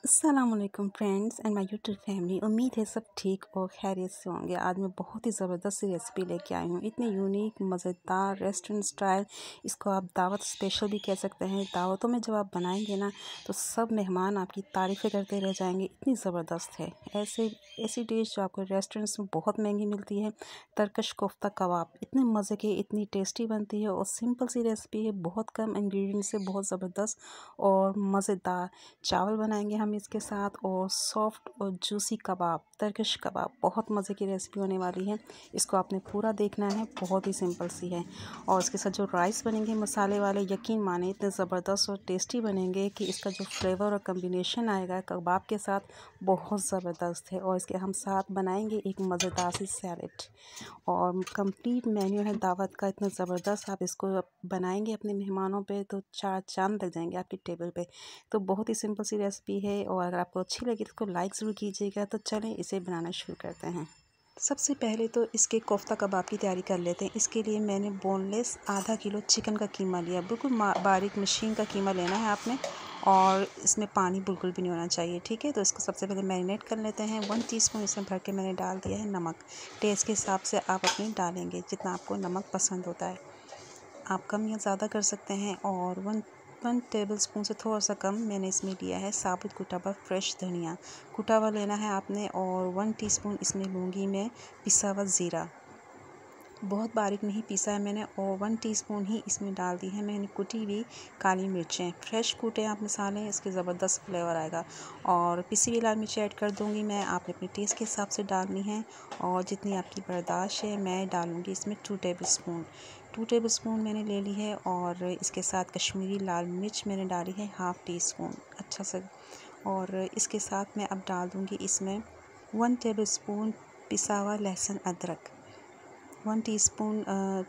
अस्सलामुअलैकुम friends and my YouTube family. उम्मीद है सब ठीक और खैरियत से होंगे। आज मैं बहुत ही ज़बरदस्त सी रेसिपी लेके आई हूँ। इतनी यूनिक मज़ेदार रेस्टोरेंट स्टाइल, इसको आप दावत स्पेशल भी कह सकते हैं। दावतों में जब आप बनाएंगे ना तो सब मेहमान आपकी तारीफ़ें करते रह जाएंगे, इतनी ज़बरदस्त है। ऐसी डिश जो आपको रेस्टोरेंट्स में बहुत महंगी मिलती है, तरकश कोफ्ता कबाब, इतने मज़े की इतनी टेस्टी बनती है और सिंपल सी रेसिपी है। बहुत कम इंग्रेडिएंट से बहुत ज़बरदस्त और मज़ेदार चावल बनाएंगे हम इसके साथ, और सॉफ्ट और जूसी कबाब, टर्किश कबाब, बहुत मज़े की रेसिपी होने वाली है। इसको आपने पूरा देखना है, बहुत ही सिंपल सी है। और इसके साथ जो राइस बनेंगे मसाले वाले, यकीन माने इतने ज़बरदस्त और टेस्टी बनेंगे कि इसका जो फ्लेवर और कम्बिनेशन आएगा कबाब के साथ, बहुत ज़बरदस्त है। और इसके हम साथ बनाएंगे एक मज़ेदार सी सैलेड। और कंप्लीट मेन्यू है दावत का, इतना ज़बरदस्त। आप इसको बनाएंगे अपने मेहमानों पे तो चार चांद लग जाएंगे आपकी टेबल पे। तो बहुत ही सिंपल सी रेसिपी है, और अगर आपको अच्छी लगी तो इसको लाइक ज़रूर कीजिएगा। तो चलें इसे बनाना शुरू करते हैं। सबसे पहले तो इसके कोफ्ता कबाब की तैयारी कर लेते हैं। इसके लिए मैंने बोनलेस आधा किलो चिकन का कीमा लिया। बिल्कुल बारीक मशीन का कीमा लेना है आपने, और इसमें पानी बिल्कुल भी नहीं होना चाहिए, ठीक है। तो इसको सबसे पहले मैरिनेट कर लेते हैं। 1 टीस्पून इसमें भर के मैंने डाल दिया है नमक। टेस्ट के हिसाब से आप अपने डालेंगे जितना आपको नमक पसंद होता है, आप कम या ज़्यादा कर सकते हैं। और वन टेबल स्पून से थोड़ा सा कम मैंने इसमें लिया है साबुत कुटा हुआ फ्रेश धनिया, कुटा हुआ लेना है आपने। और 1 टीस्पून इसमें लूँगी मैं पिसा हुआ ज़ीरा, बहुत बारीक नहीं पीसा है मैंने। और 1 टीस्पून ही इसमें डाल दी है मैंने कुटी हुई काली मिर्चें। फ्रेश कूटे आप मसाले, इसके ज़बरदस्त फ्लेवर आएगा। और पिसी हुई लाल मिर्च ऐड कर दूंगी मैं, आपने अपने टेस्ट के हिसाब से डालनी है और जितनी आपकी बर्दाश्त है। मैं डालूंगी इसमें 2 टेबल स्पून मैंने ले ली है। और इसके साथ कश्मीरी लाल मिर्च मैंने डाली है हाफ़ टी स्पून अच्छा से। और इसके साथ मैं अब डाल दूँगी इसमें 1 टेबल स्पून पिसा हुआ लहसुन अदरक। 1 टीस्पून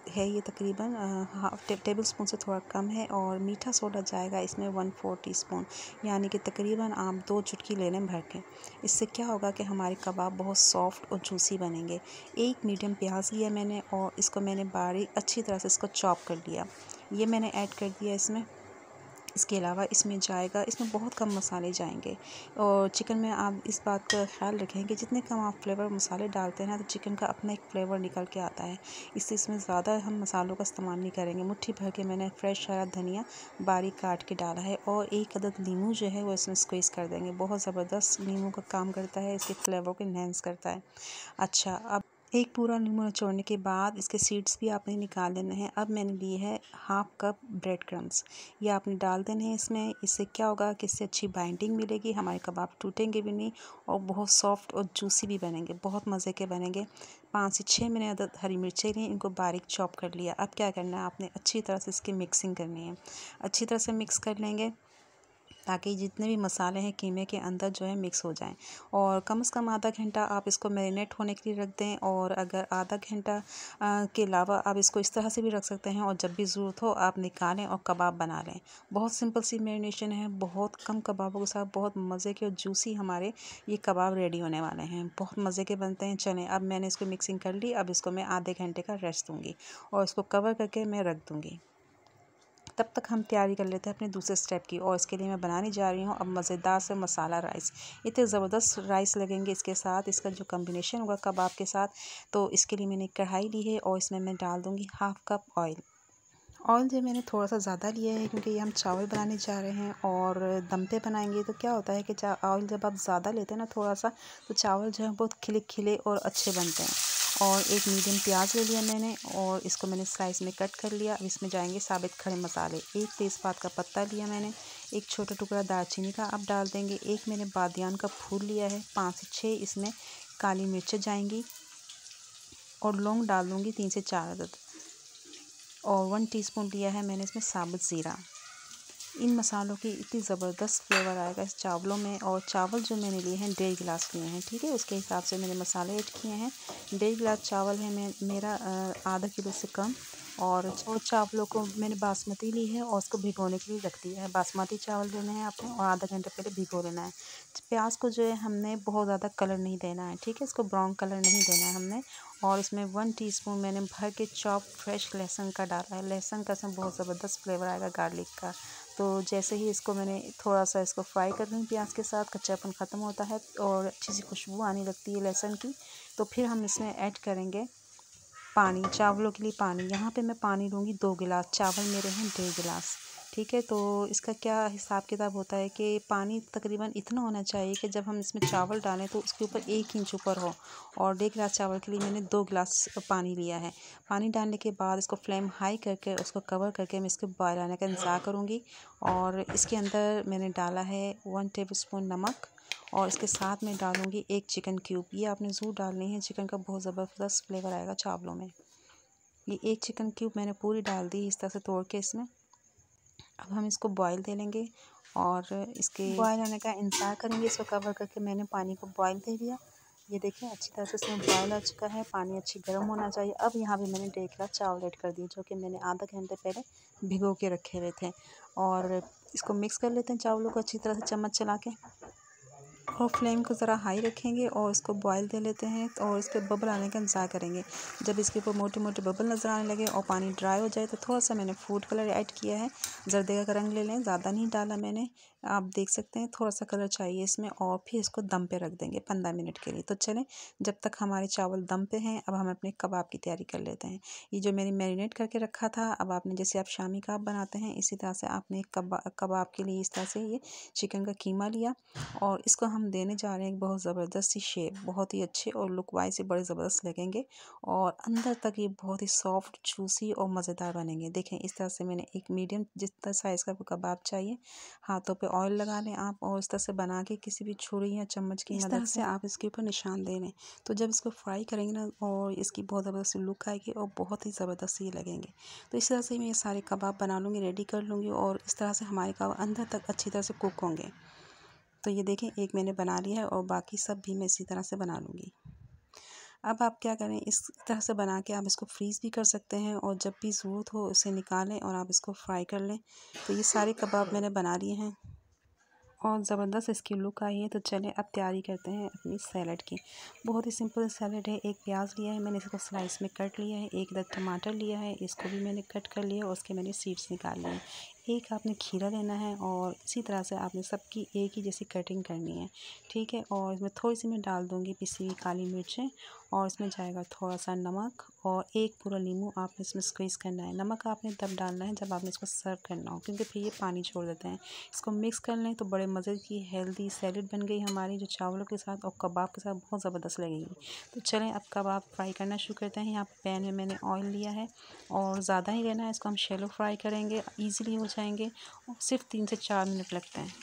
है ये, तकरीबन हाफ टेबल स्पून से थोड़ा कम है। और मीठा सोडा जाएगा इसमें 1/4 टीस्पून, यानी कि तकरीबन आप 2 चुटकी ले लें भर के। इससे क्या होगा कि हमारे कबाब बहुत सॉफ्ट और जूसी बनेंगे। एक मीडियम प्याज लिया मैंने और इसको मैंने बारीक अच्छी तरह से इसको चॉप कर लिया, ये मैंने ऐड कर दिया इसमें। इसके अलावा इसमें जाएगा, इसमें बहुत कम मसाले जाएंगे। और चिकन में आप इस बात का ख्याल रखें कि जितने कम आप फ्लेवर मसाले डालते हैं ना, तो चिकन का अपना एक फ्लेवर निकल के आता है। इससे इसमें ज़्यादा हम मसालों का इस्तेमाल नहीं करेंगे। मुट्ठी भर के मैंने फ्रेश हरा धनिया बारीक काट के डाला है। और 1 अदद नींबू जो है वो इसमें स्क्वीज़ कर देंगे। बहुत ज़बरदस्त नींबू का काम करता है, इसके फ्लेवर को इन्हेंस करता है। अच्छा, अब एक पूरा नींबू निचोड़ने के बाद इसके सीड्स भी आपने निकाल लेने हैं। अब मैंने लिए है हाफ़ कप ब्रेड क्रम्स, ये आपने डाल देने हैं इसमें। इससे क्या होगा कि इससे अच्छी बाइंडिंग मिलेगी, हमारे कबाब टूटेंगे भी नहीं और बहुत सॉफ्ट और जूसी भी बनेंगे, बहुत मज़े के बनेंगे। 5 से 6 मैंने अदद हरी मिर्चें ली, इनको बारीक चॉप कर लिया। अब क्या करना है, आपने अच्छी तरह से इसकी मिक्सिंग करनी है। अच्छी तरह से मिक्स कर लेंगे ताकि जितने भी मसाले हैं कीमे के अंदर जो है मिक्स हो जाएं। और कम से कम आधा घंटा आप इसको मैरिनेट होने के लिए रख दें। और अगर आधा घंटा के अलावा आप इसको इस तरह से भी रख सकते हैं, और जब भी ज़रूरत हो आप निकालें और कबाब बना लें। बहुत सिंपल सी मैरिनेशन है, बहुत कम कबाबों के साथ बहुत मज़े के और जूसी हमारे ये कबाब रेडी होने वाले हैं, बहुत मज़े के बनते हैं। चलें, अब मैंने इसको मिक्सिंग कर ली, अब इसको मैं आधे घंटे का रेस्ट दूँगी और इसको कवर करके मैं रख दूँगी। तब तक हम तैयारी कर लेते हैं अपने दूसरे स्टेप की। और इसके लिए मैं बनाने जा रही हूँ अब मज़ेदार से मसाला राइस। इतने ज़बरदस्त राइस लगेंगे इसके साथ, इसका जो कॉम्बिनेशन होगा कबाब के साथ। तो इसके लिए मैंने कढ़ाई ली है और इसमें मैं डाल दूँगी हाफ़ कप ऑयल। ऑयल जो मैंने थोड़ा सा ज़्यादा लिया है क्योंकि ये हम चावल बनाने जा रहे हैं और दम पे बनाएंगे। तो क्या होता है कि ऑयल जब आप ज़्यादा लेते हैं ना थोड़ा सा, तो चावल जो है बहुत खिले खिले और अच्छे बनते हैं। और एक मीडियम प्याज ले लिया मैंने और इसको मैंने स्लाइस में कट कर लिया। अब इसमें जाएंगे साबित खड़े मसाले। एक तेज़पात का पत्ता लिया मैंने, एक छोटा टुकड़ा दालचीनी का अब डाल देंगे। एक मैंने बादियान का फूल लिया है, 5 से 6 इसमें काली मिर्चें जाएंगी। और लौंग डाल दूँगी 3 से 4 अदद। और 1 टीस्पून लिया है मैंने इसमें साबुत ज़ीरा। इन मसालों की इतनी ज़बरदस्त फ्लेवर आएगा इस चावलों में। और चावल जो मैंने लिए हैं 1.5 गिलास लिए हैं, ठीक है। उसके हिसाब से मैंने मसाले ऐड किए हैं। 1.5 गिलास चावल है मेरा आधा किलो से कम। और चावलों को मैंने बासमती ली है और उसको भिगोने के लिए रख दिया है। बासमती चावल लेने हैं आपने और आधा घंटे पहले भिगो लेना है। प्याज को जो है हमने बहुत ज़्यादा कलर नहीं देना है, ठीक है। इसको ब्राउन कलर नहीं देना है हमने। और इसमें 1 टीस्पून मैंने भर के चॉप फ्रेश लहसुन का डाला है। लहसुन का इसमें बहुत ज़बरदस्त फ्लेवर आएगा गार्लिक का। तो जैसे ही इसको मैंने थोड़ा सा इसको फ्राई कर लूँ प्याज के साथ, कच्चापन ख़त्म होता है और अच्छी सी खुशबू आने लगती है लहसुन की, तो फिर हम इसमें ऐड करेंगे पानी, चावलों के लिए पानी। यहाँ पे मैं पानी लूँगी 2 गिलास, चावल मेरे हैं 1.5 गिलास, ठीक है। तो इसका क्या हिसाब किताब होता है कि पानी तकरीबन इतना होना चाहिए कि जब हम इसमें चावल डालें तो उसके ऊपर 1 इंच ऊपर हो, और 1.5 गिलास चावल के लिए मैंने 2 गिलास पानी लिया है। पानी डालने के बाद इसको फ्लेम हाई करके उसको कवर करके मैं इसके बॉयल आने का इंतज़ार करूँगी। और इसके अंदर मैंने डाला है 1 टेबलस्पून नमक, और इसके साथ में डालूँगी 1 चिकन क्यूब। ये आपने ज़रूर डालनी है, चिकन का बहुत ज़बरदस्त फ्लेवर आएगा चावलों में। ये 1 चिकन क्यूब मैंने पूरी डाल दी इस तरह से तोड़ के इसमें। अब हम इसको बॉयल दे लेंगे और इसके बॉयल होने का इंतज़ार करेंगे। इसको कवर करके मैंने पानी को बॉयल दे दिया। ये देखें अच्छी तरह से इसमें बॉयल आ चुका है, पानी अच्छी गर्म होना चाहिए। अब यहाँ पे मैंने 1.5 गिलास चावल ऐड कर दिए, जो कि मैंने आधा घंटे पहले भिगो के रखे हुए थे। और इसको मिक्स कर लेते हैं चावलों को अच्छी तरह से चम्मच चला के, और फ्लेम को ज़रा हाई रखेंगे और इसको बॉयल दे लेते हैं और इस पर बबल आने का इंतज़ार करेंगे। जब इसके ऊपर मोटे मोटे बबल नज़र आने लगे और पानी ड्राई हो जाए तो थोड़ा सा मैंने फूड कलर ऐड किया है, जर्दे का रंग ले लें, ज़्यादा नहीं डाला मैंने, आप देख सकते हैं थोड़ा सा कलर चाहिए इसमें। और फिर इसको दम पे रख देंगे 15 मिनट के लिए। तो चलें, जब तक हमारे चावल दम पे हैं अब हम अपने कबाब की तैयारी कर लेते हैं। ये जो मैंने मैरिनेट करके रखा था, अब आपने जैसे आप शामी कबाब बनाते हैं इसी तरह से आपने कबाब के लिए इस तरह से ये चिकन का कीमा लिया, और इसको हम देने जा रहे हैं एक बहुत ज़बरदस्त सी शेप, बहुत ही अच्छे और लुक वाइज से बड़े ज़बरदस्त लगेंगे, और अंदर तक ये बहुत ही सॉफ्ट, जूसी और मज़ेदार बनेंगे। देखें इस तरह से मैंने एक मीडियम जितना साइज़ का कबाब चाहिए, हाथों पे ऑयल लगा लें आप, और इस तरह से बना के किसी भी छुरी या चम्मच की मदद से आप इसके ऊपर निशान दे लें। तो जब इसको फ्राई करेंगे ना, और इसकी बहुत ज़बरदस्त लुक आएगी और बहुत ही ज़बरदस्त ये लगेंगे। तो इस तरह से मैं ये सारे कबाब बना लूँगी, रेडी कर लूँगी, और इस तरह से हमारे कबाब अंदर तक अच्छी तरह से कुक होंगे। तो ये देखें एक मैंने बना लिया है और बाकी सब भी मैं इसी तरह से बना लूँगी। अब आप क्या करें, इस तरह से बना के आप इसको फ्रीज़ भी कर सकते हैं, और जब भी ज़रूरत हो उसे निकालें और आप इसको फ्राई कर लें। तो ये सारे कबाब मैंने बना लिए हैं और ज़बरदस्त इसकी लुक आई है। तो चलें अब तैयारी करते हैं अपनी सैलड की। बहुत ही सिंपल सैलड है। एक प्याज लिया है मैंने, इसको स्लाइस में कट लिया है। एक अदद टमाटर लिया है, इसको भी मैंने कट कर लिया और उसके मैंने सीड्स निकाल लिए हैं। एक आपने खीरा लेना है, और इसी तरह से आपने सबकी एक ही जैसी कटिंग करनी है, ठीक है। और इसमें थोड़ी सी मैं डाल दूँगी पिसी हुई काली मिर्चें, और इसमें जाएगा थोड़ा सा नमक, और एक पूरा नींबू आपने इसमें स्क्वीज़ करना है। नमक आपने तब डालना है जब आपने इसको सर्व करना हो, क्योंकि फिर ये पानी छोड़ देते हैं। इसको मिक्स कर लें तो बड़े मज़े की हेल्दी सैलड बन गई हमारी, जो चावलों के साथ और कबाब के साथ बहुत ज़बरदस्त लगेगी। तो चलें अब कबाब फ्राई करना शुरू करते हैं। यहाँ पैन में मैंने ऑयल लिया है, और ज़्यादा ही लेना है, इसको हम शैलो फ्राई करेंगे, ईज़िली हो जाएंगे, और सिर्फ 3 से 4 मिनट लगते हैं,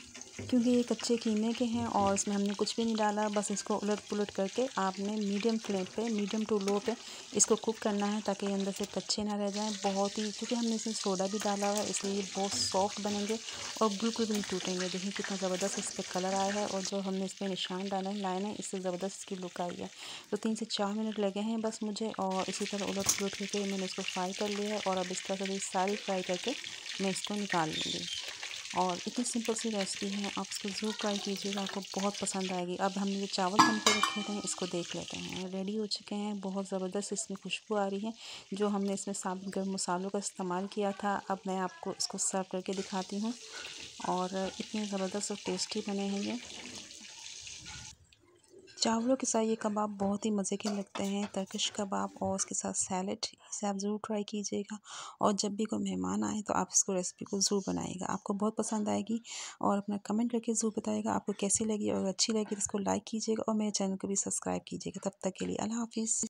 क्योंकि ये कच्चे कीमे के हैं और इसमें हमने कुछ भी नहीं डाला। बस इसको उलट पुलट करके आपने मीडियम फ्लेम पे, मीडियम टू लो पे इसको कुक करना है, ताकि अंदर से कच्चे ना रह जाएं। बहुत ही, क्योंकि हमने इसमें सोडा भी डाला हुआ है, इसलिए ये बहुत सॉफ्ट बनेंगे और बिल्कुल भी नहीं टूटेंगे। देखिए कितना ज़बरदस्त इस पर कलर आया है, और जो हमने इसमें निशान डाले हैं, लाए हैं, इससे ज़बरदस्त इसकी लुक आई है। तो 3 से 4 मिनट लगे हैं बस मुझे, और इसी तरह उलट पुलट करके मैंने इसको फ्राई कर लिया है, और अब इस तरह से सारी फ्राई करके मैं इसको निकाल लूँगी। और इतनी सिंपल सी रेसिपी है, आप इसको ज़रूर ट्राई कीजिएगा, आपको बहुत पसंद आएगी। अब हमने ये चावल बन के रखे थे, इसको देख लेते हैं, रेडी हो चुके हैं। बहुत ज़बरदस्त इसमें खुशबू आ रही है, जो हमने इसमें साबुत गर्म मसालों का इस्तेमाल किया था। अब मैं आपको इसको सर्व करके दिखाती हूँ, और इतने ज़बरदस्त और टेस्टी बने हैं ये। चावलों के साथ ये कबाब बहुत ही मज़े के लगते हैं, टर्किश कबाब, और उसके साथ सैलड। इसे आप ज़रूर ट्राई कीजिएगा, और जब भी कोई मेहमान आए तो आप इसको रेसिपी को ज़रूर बनाइएगा, आपको बहुत पसंद आएगी। और अपना कमेंट करके ज़रूर बताइएगा आपको कैसी लगी, और अच्छी लगी तो इसको लाइक कीजिएगा, और मेरे चैनल को भी सब्सक्राइब कीजिएगा। तब तक के लिए अल्लाह हाफ़िज़।